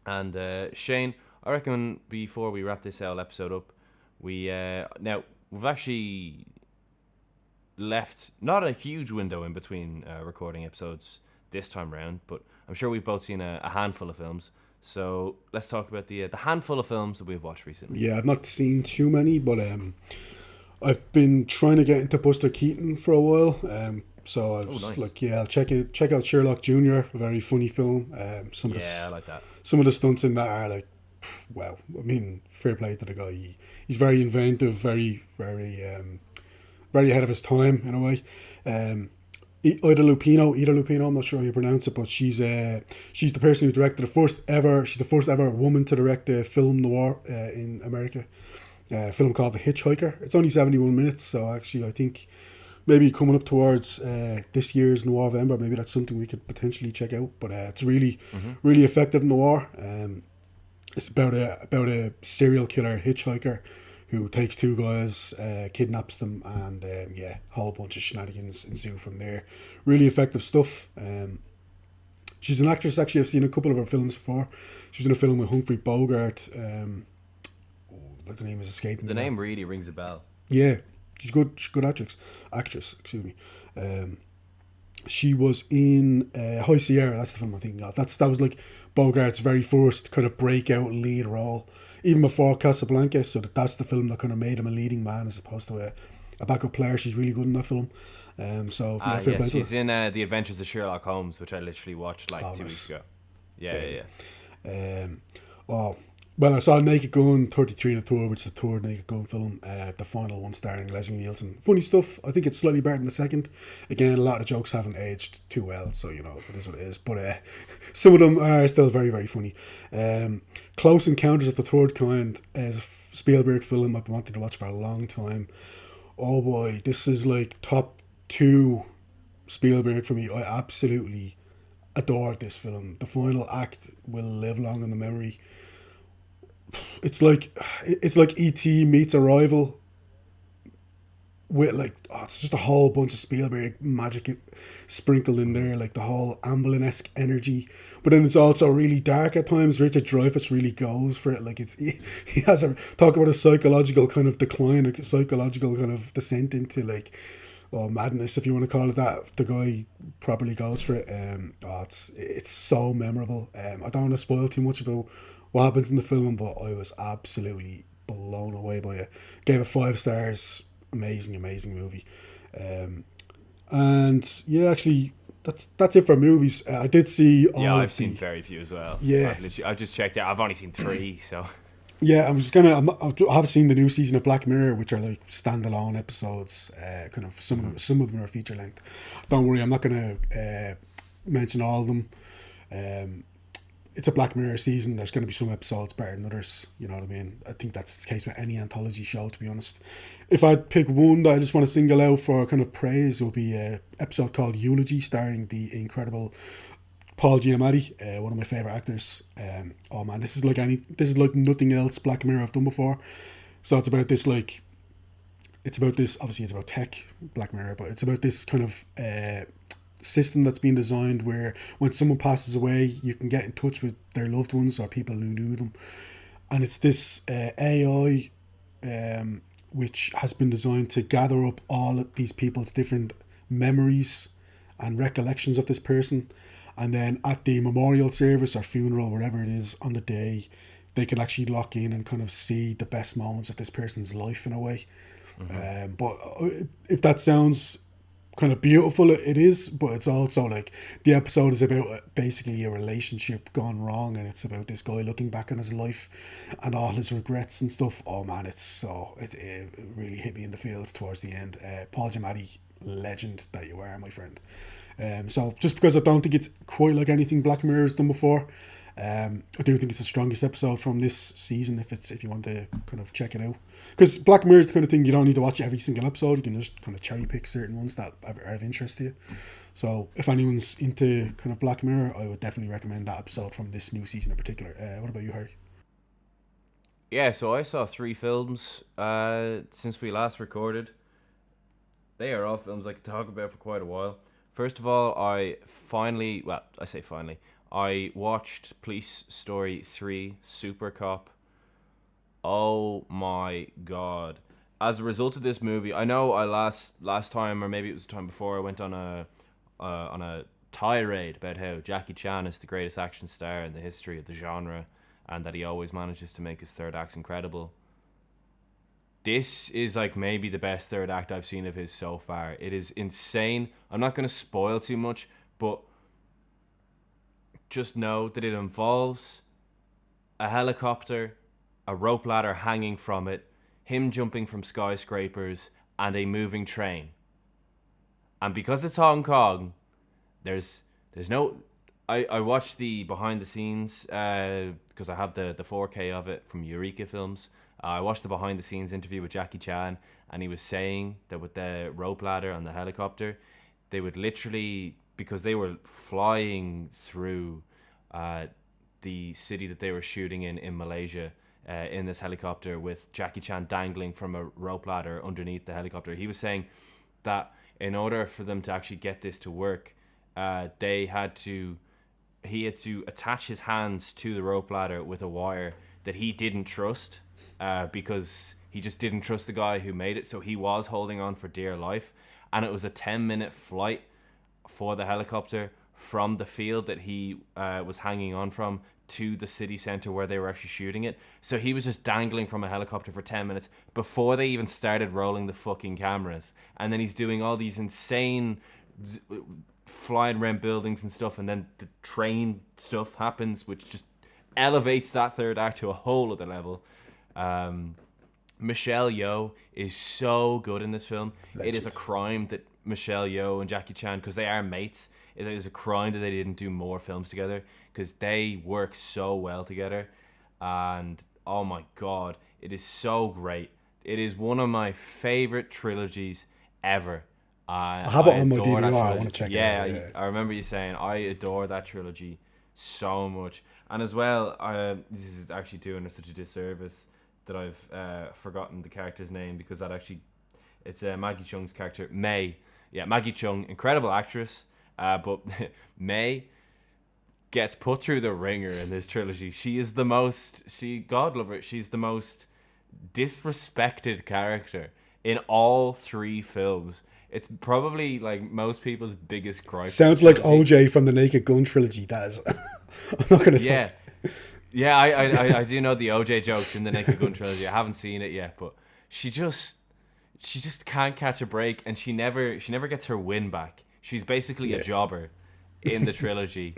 And Shane, I reckon before we wrap this episode up, we've actually left not a huge window in between recording episodes this time round, but I'm sure we've both seen a handful of films. So let's talk about the handful of films that we've watched recently. Yeah, I've not seen too many, but I've been trying to get into Buster Keaton for a while. So I Oh, was nice. like, yeah, I'll check out Sherlock Junior. A very funny film. Yeah, I like that. Some of the stunts in that are like, wow. I mean, fair play to the guy. He's very inventive, very ahead of his time in a way. Ida Lupino, I'm not sure how you pronounce it, but she's the person who directed she's the first ever woman to direct a film noir in America. A film called The Hitchhiker. It's only 71 minutes, so actually I think maybe coming up towards this year's Noirvember, maybe that's something we could potentially check out. But it's really, Mm-hmm. really effective noir. It's about a serial killer hitchhiker who takes two guys, kidnaps them, and yeah, a whole bunch of shenanigans ensue from there. Really effective stuff. She's an actress. Actually, I've seen a couple of her films before. She was in a film with Humphrey Bogart. The name is escaping The me now. name really rings a bell. Yeah, she's good. She's a good actress. Actress, excuse me. Um, she was in High Sierra. That's the film I'm thinking of. That was like Bogart's very first kind of breakout lead role, even before Casablanca. So that's the film that kind of made him a leading man as opposed to a backup player. She's really good in that film. So yeah, fair play Yes, to her. she's in The Adventures of Sherlock Holmes, which I literally watched like Oh, 2 weeks nice. ago. Yeah. Um, oh, well, I saw Naked Gun 33 and a third, which is the third Naked Gun film, the final one starring Leslie Nielsen. Funny stuff. I think it's slightly better than the second. Again, a lot of the jokes haven't aged too well, so you know it is what it is. But some of them are still very, very funny. Close Encounters of the Third Kind is a Spielberg film I've been wanting to watch for a long time. Oh boy, this is like top two Spielberg for me. I absolutely adored this film. The final act will live long in the memory. It's like E.T. meets Arrival with like it's just a whole bunch of Spielberg magic sprinkled in Mm-hmm. there, like the whole Amblin-esque energy. But then it's also really dark at times. Richard Dreyfuss really goes for it. Like he has a talk about a psychological kind of decline, a psychological kind of descent into like madness, if you want to call it that. The guy properly goes for it. It's so memorable. I don't want to spoil too much about what happens in the film, but I was absolutely blown away by it. Gave it 5 stars. Amazing, amazing movie. Um, and yeah, actually, that's it for movies. I did see Yeah, all I've of seen the very few as well. yeah. I've just checked it. I've only seen three, so Yeah, I have seen the new season of Black Mirror, which are like standalone episodes. Kind of some of them are feature length. Don't worry, I'm not gonna mention all of them. Um, it's a Black Mirror season. There's going to be some episodes better than others. You know what I mean? I think that's the case with any anthology show, to be honest. If I'd pick one that I just want to single out for kind of praise, it would be an episode called Eulogy, starring the incredible Paul Giamatti, one of my favorite actors. Oh man, this is like nothing else Black Mirror I've done before. So it's about this. Obviously, it's about tech, Black Mirror, but it's about this kind of system that's been designed where when someone passes away, you can get in touch with their loved ones or people who knew them, and it's this AI which has been designed to gather up all of these people's different memories and recollections of this person, and then at the memorial service or funeral, whatever it is, on the day, they can actually lock in and kind of see the best moments of this person's life in a way. hmm But if that sounds kind of beautiful, it is, but it's also like the episode is about basically a relationship gone wrong, and it's about this guy looking back on his life and all his regrets and stuff. Oh man, it really hit me in the feels towards the end. Paul Giamatti, legend that you are, my friend. So just because I don't think it's quite like anything Black Mirror has done before, I do think it's the strongest episode from this season. If you want to kind of check it out, because Black Mirror is the kind of thing you don't need to watch every single episode. You can just kind of cherry pick certain ones that are of interest to you. So if anyone's into kind of Black Mirror, I would definitely recommend that episode from this new season in particular. What about you, Harry? yeah. So I saw three films since we last recorded. They are all films I could talk about for quite a while. First of all, I say finally, I watched Police Story 3 Super Cop. Oh my god. As a result of this movie, I know I last time, or maybe it was the time before, I went on a tirade about how Jackie Chan is the greatest action star in the history of the genre, and that he always manages to make his third acts incredible. This is like maybe the best third act I've seen of his so far. It is insane. I'm not going to spoil too much, but just know that it involves a helicopter, a rope ladder hanging from it, him jumping from skyscrapers, and a moving train. And because it's Hong Kong, there's no... I watched the behind the scenes because I have the 4K of it from Eureka Films. I watched the behind the scenes interview with Jackie Chan, and he was saying that with the rope ladder and the helicopter, they would literally, because they were flying through the city that they were shooting in Malaysia, in this helicopter with Jackie Chan dangling from a rope ladder underneath the helicopter. He was saying that in order for them to actually get this to work, he had to attach his hands to the rope ladder with a wire that he didn't trust, because he just didn't trust the guy who made it, so he was holding on for dear life. And it was a 10-minute flight for the helicopter from the field that he was hanging on from to the city centre where they were actually shooting it. So he was just dangling from a helicopter for 10 minutes before they even started rolling the fucking cameras. And then he's doing all these insane flying around buildings and stuff, and then the train stuff happens, which just elevates that third act to a whole other level. Michelle Yeoh is so good in this film. Legend. It is a crime that Michelle Yeoh and Jackie Chan, because they are mates, it is a crime that they didn't do more films together, because they work so well together. And oh my god, it is so great. It is one of my favorite trilogies ever. I have it on my DVD. I want to check it out. Yeah, I remember you saying I adore that trilogy so much. And as well, this is actually doing such a disservice that I've forgotten the character's name, because that actually, it's Maggie Cheung's character, May. Yeah, Maggie Cheung, incredible actress, but May gets put through the ringer in this trilogy. She is the most, God love her, she's the most disrespected character in all three films. It's probably like most people's biggest gripe. Sounds like OJ from the Naked Gun trilogy. That is, I'm not gonna. Yeah. I do know the OJ jokes in the Naked Gun trilogy. I haven't seen it yet, but she just can't catch a break, and she never gets her win back. She's basically a jobber in the trilogy,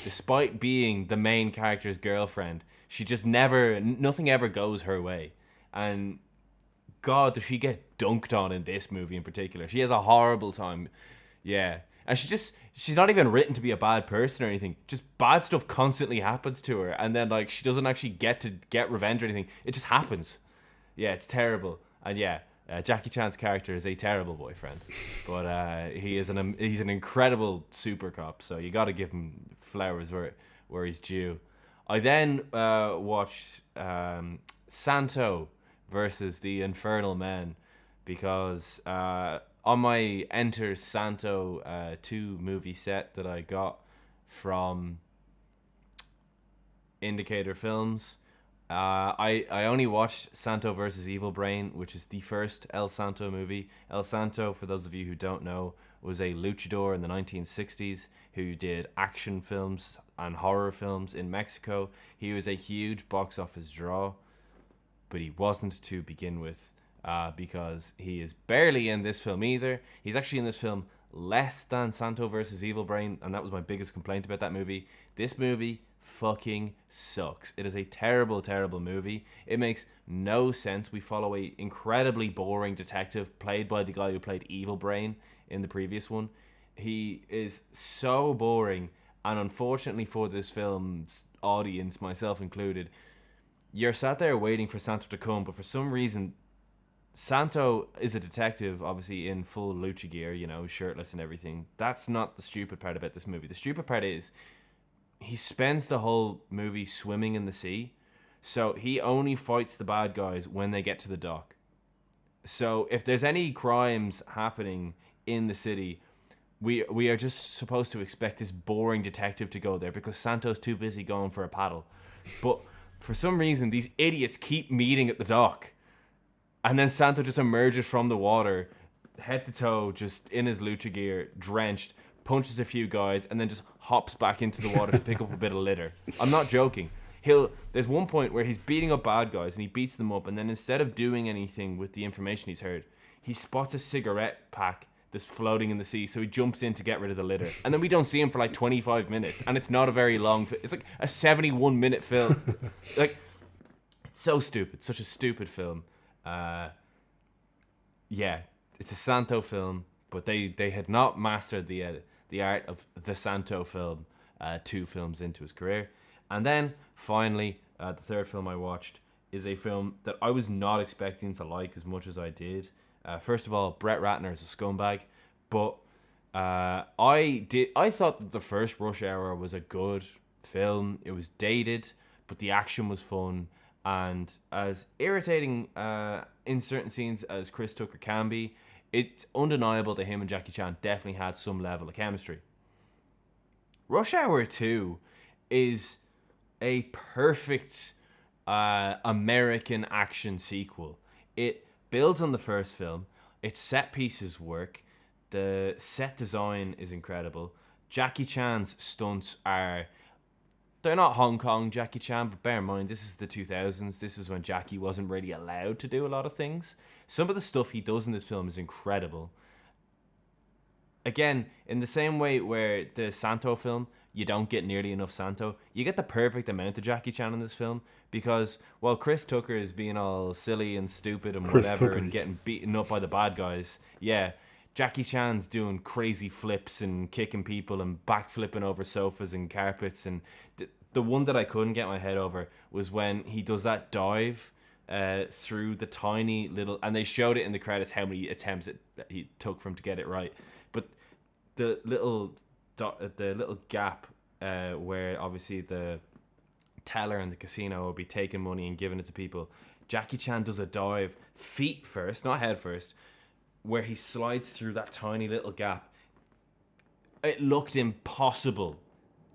despite being the main character's girlfriend. She just nothing ever goes her way, and God, does she get dunked on in this movie in particular. She has a horrible time. Yeah. And she's not even written to be a bad person or anything. Just bad stuff constantly happens to her. And then, like, she doesn't actually get to get revenge or anything. It just happens. Yeah, it's terrible. And yeah, Jackie Chan's character is a terrible boyfriend. But he's an incredible super cop. So you got to give him flowers where he's due. I then watched Santo versus the Infernal Men, because on my Enter Santo 2 movie set that I got from Indicator Films, I only watched Santo versus Evil Brain, which is the first El Santo movie. El Santo, for those of you who don't know, was a luchador in the 1960s who did action films and horror films in Mexico. He was a huge box office draw, but he wasn't to begin with, because he is barely in this film either. He's actually in this film less than Santo versus Evil Brain, and that was my biggest complaint about that movie. This movie fucking sucks. It is a terrible, terrible movie. It makes no sense. We follow a incredibly boring detective played by the guy who played Evil Brain in the previous one. He is so boring, and unfortunately for this film's audience, myself included, you're sat there waiting for Santo to come, but for some reason, Santo is a detective, obviously in full lucha gear, shirtless and everything. That's not the stupid part about this movie. The stupid part is he spends the whole movie swimming in the sea, so he only fights the bad guys when they get to the dock. So if there's any crimes happening in the city, we are just supposed to expect this boring detective to go there because Santo's too busy going for a paddle. But for some reason, these idiots keep meeting at the dock. And then Santo just emerges from the water, head to toe, just in his lucha gear, drenched, punches a few guys, and then just hops back into the water to pick up a bit of litter. I'm not joking. There's one point where he's beating up bad guys and he beats them up, and then instead of doing anything with the information he's heard, he spots a cigarette pack that's floating in the sea, so he jumps in to get rid of the litter. And then we don't see him for like 25 minutes, and it's not a very long it's like a 71-minute film. Like, so stupid. Such a stupid film. Yeah, it's a Santo film, but they had not mastered the art of the Santo film 2 films into his career. And then, finally, the third film I watched is a film that I was not expecting to like as much as I did. First of all, Brett Ratner is a scumbag, but I thought that the first Rush Hour was a good film. It was dated, but the action was fun, and as irritating in certain scenes as Chris Tucker can be, it's undeniable that him and Jackie Chan definitely had some level of chemistry. Rush Hour 2 is a perfect American action sequel. It builds on the first film. Its set pieces work. The set design is incredible. Jackie Chan's stunts they're not Hong Kong Jackie Chan, but bear in mind, this is the 2000s. This is when Jackie wasn't really allowed to do a lot of things. Some of the stuff he does in this film is incredible. Again, in the same way where the Santo film, you don't get nearly enough Santo, you get the perfect amount of Jackie Chan in this film, because while Chris Tucker is being all silly and stupid and whatever and getting beaten up by the bad guys, yeah, Jackie Chan's doing crazy flips and kicking people and backflipping over sofas and carpets. And the one that I couldn't get my head over was when he does that dive through the tiny little, and they showed it in the credits how many attempts he took for him to get it right. But the little gap where obviously the teller in the casino will be taking money and giving it to people, Jackie Chan does a dive feet first, not head first, where he slides through that tiny little gap. It looked impossible.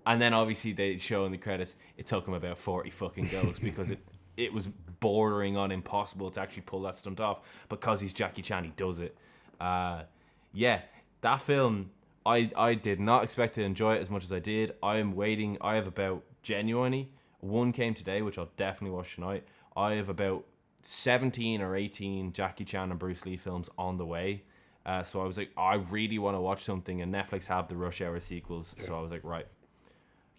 And then obviously they show in the credits it took him about 40 fucking goes because it was bordering on impossible to actually pull that stunt off. Because he's Jackie Chan, he does it. Yeah, that film, I did not expect to enjoy it as much as I did. I am waiting. I have about, genuinely, one came today, which I'll definitely watch tonight. I have about 17 or 18 Jackie Chan and Bruce Lee films on the way. So I was like, I really want to watch something, and Netflix have the Rush Hour sequels. Yeah. So I was like, right,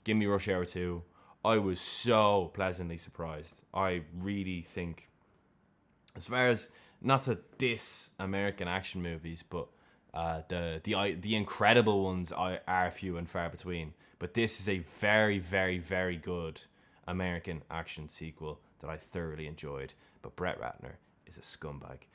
give me Rush Hour 2. I was so pleasantly surprised. I really think, as far as, not to diss American action movies, but the incredible ones are few and far between. But this is a very, very, very good American action sequel that I thoroughly enjoyed. But Brett Ratner is a scumbag.